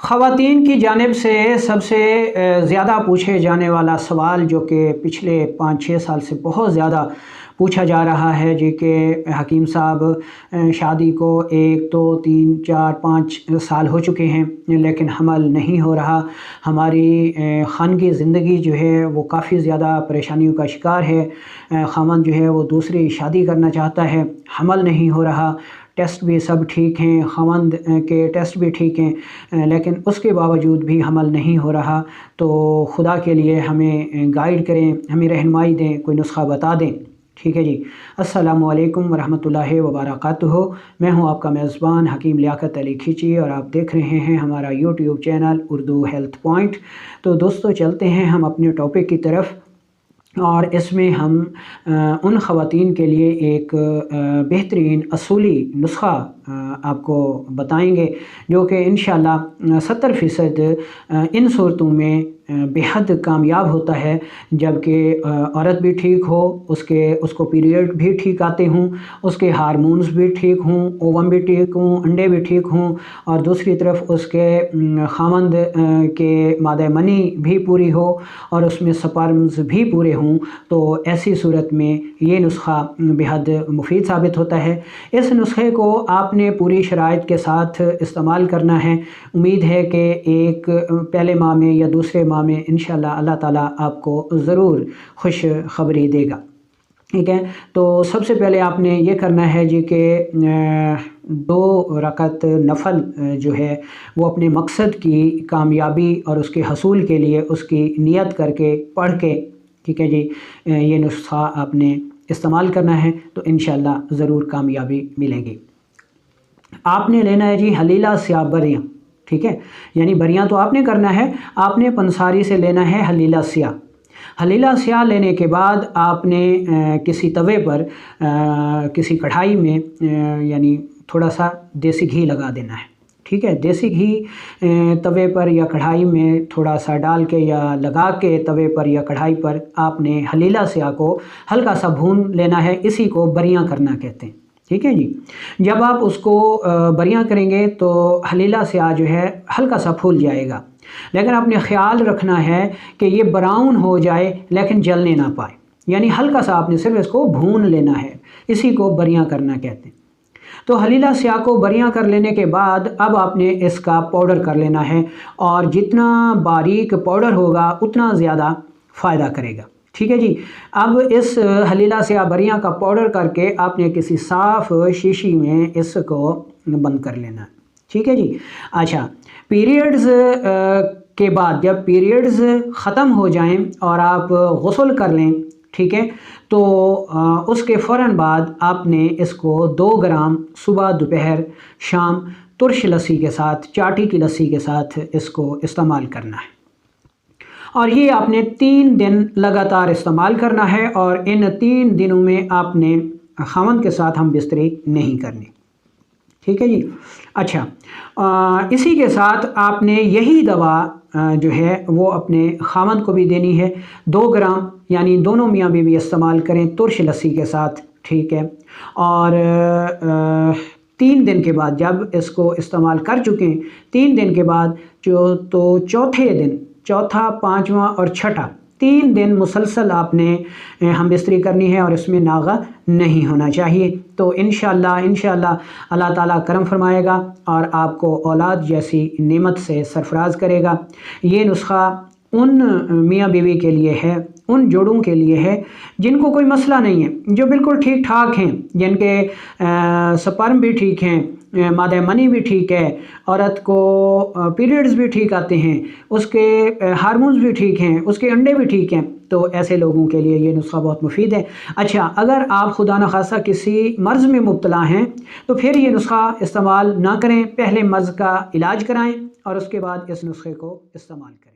ख़वातीन की जानिब से सबसे ज़्यादा पूछे जाने वाला सवाल जो कि पिछले 5-6 साल से बहुत ज़्यादा पूछा जा रहा है जी कि हकीम साहब शादी को 1 2 3 4 5 साल हो चुके हैं लेकिन हमल नहीं हो रहा। हमारी ख़ानगी ज़िंदगी जो है वो काफ़ी ज़्यादा परेशानियों का शिकार है। ख़ावंद जो है वो दूसरी शादी करना चाहता है, हमल नहीं हो रहा। टेस्ट भी सब ठीक हैं, ख़ावंद के टेस्ट भी ठीक हैं, लेकिन उसके बावजूद भी हमल नहीं हो रहा। तो खुदा के लिए हमें गाइड करें, हमें रहनुमाई दें, कोई नुस्खा बता दें। ठीक है जी। अस्सलामु अलैकुम वरहमतुल्लाहि वबरकातुहू। मैं हूं आपका मेज़बान हकीम लियाकत अली खिची और आप देख रहे हैं हमारा YouTube channel Urdu health point. तो दोस्तों चलते हैं हम अपने टॉपिक की तरफ और इसमें हम उन ख़वातीन के लिए एक बेहतरीन असूली नुस्खा आपको बताएंगे जो कि इंशाअल्लाह 70% इन सूरतों में बेहद कामयाब होता है जबकि औरत भी ठीक हो, उसको पीरियड भी ठीक आते हों, उसके हार्मोन्स भी ठीक हों, ओवम भी ठीक हों, अंडे भी ठीक हों और दूसरी तरफ उसके ख़ावंद के मादे मनी भी पूरी हो और उसमें स्पर्म्स भी पूरे हों। तो ऐसी सूरत में ये नुस्खा बेहद मुफीद साबित होता है। इस नुस्खे को आपने पूरी शराइत के साथ इस्तेमाल करना है। उम्मीद है कि एक पहले माह में या दूसरे माह में इंशाअल्लाह अल्लाह ताला आपको ज़रूर खुश खबरी देगा। ठीक है, तो सबसे पहले आपने ये करना है जी कि 2 रकत नफल जो है वो अपने मकसद की कामयाबी और उसके हसूल के लिए उसकी नियत करके पढ़ के, ठीक है जी, ये नुस्खा आपने इस्तेमाल करना है तो इंशाअल्लाह ज़रूर कामयाबी मिलेगी। आपने लेना है जी हलीला स्याह बरियाँ। ठीक है, यानी बरियाँ तो आपने करना है, आपने पंसारी से लेना है हलीला स्याह। हलीला स्याह लेने के बाद आपने किसी तवे पर किसी कढ़ाई में यानी थोड़ा सा देसी घी लगा देना है। ठीक है, देसी घी तवे पर या कढ़ाई में थोड़ा सा डाल के या लगा के तवे पर या कढ़ाई पर आपने हलीला स्याह को हल्का सा भून लेना है। इसी को बरियाँ करना कहते हैं। ठीक है जी। जब आप उसको बरियाँ करेंगे तो हलीला स्याह जो है हल्का सा फूल जाएगा, लेकिन आपने ख्याल रखना है कि ये ब्राउन हो जाए लेकिन जलने ना पाए, यानी हल्का सा आपने सिर्फ इसको भून लेना है। इसी को बरियाँ करना कहते हैं। तो हलीला स्याह को बरियाँ कर लेने के बाद अब आपने इसका पाउडर कर लेना है और जितना बारीक पाउडर होगा उतना ज़्यादा फ़ायदा करेगा। ठीक है जी। अब इस हलीला स्याह बरियाँ का पाउडर करके आपने किसी साफ़ शीशी में इसको बंद कर लेना। ठीक है जी। अच्छा, पीरियड्स के बाद जब पीरियड्स ख़त्म हो जाएं और आप गुस्ल कर लें, ठीक है, तो उसके फ़ौरन बाद आपने इसको 2 ग्राम सुबह दोपहर शाम तुर्श लस्सी के साथ, चाटी की लस्सी के साथ इसको इस्तेमाल करना है और ये आपने 3 दिन लगातार इस्तेमाल करना है और इन 3 दिनों में आपने ख़ावंद के साथ हम बिस्तरी नहीं करनी। ठीक है जी। अच्छा, इसी के साथ आपने यही दवा जो है वो अपने ख़ावंद को भी देनी है। 2 ग्राम यानी दोनों मियाँ बीवी इस्तेमाल करें तुर्श लस्सी के साथ। ठीक है, और 3 दिन के बाद जब इसको इस्तेमाल कर चुके 3 दिन के बाद तो चौथे दिन, चौथा, 5वां और छठा 3 दिन मुसलसल आपने हम बिस्तरी करनी है और इसमें नागा नहीं होना चाहिए। तो इंशाअल्लाह अल्लाह ताला करम फरमाएगा और आपको औलाद जैसी नेमत से सरफराज करेगा। ये नुस्खा उन मियाँ बीवी के लिए है, उन जोड़ों के लिए है जिनको कोई मसला नहीं है, जो बिल्कुल ठीक ठाक हैं, जिनके स्पर्म भी ठीक हैं, मादे मनी भी ठीक है, औरत को पीरियड्स भी ठीक आते हैं, उसके हार्मोन्स भी ठीक हैं, उसके अंडे भी ठीक हैं। तो ऐसे लोगों के लिए ये नुस्खा बहुत मुफीद है। अच्छा, अगर आप खुदा न खासा किसी मर्ज़ में मुब्तला हैं तो फिर ये नुस्खा इस्तेमाल ना करें, पहले मर्ज़ का इलाज कराएं और उसके बाद इस नुस्खे को इस्तेमाल करें।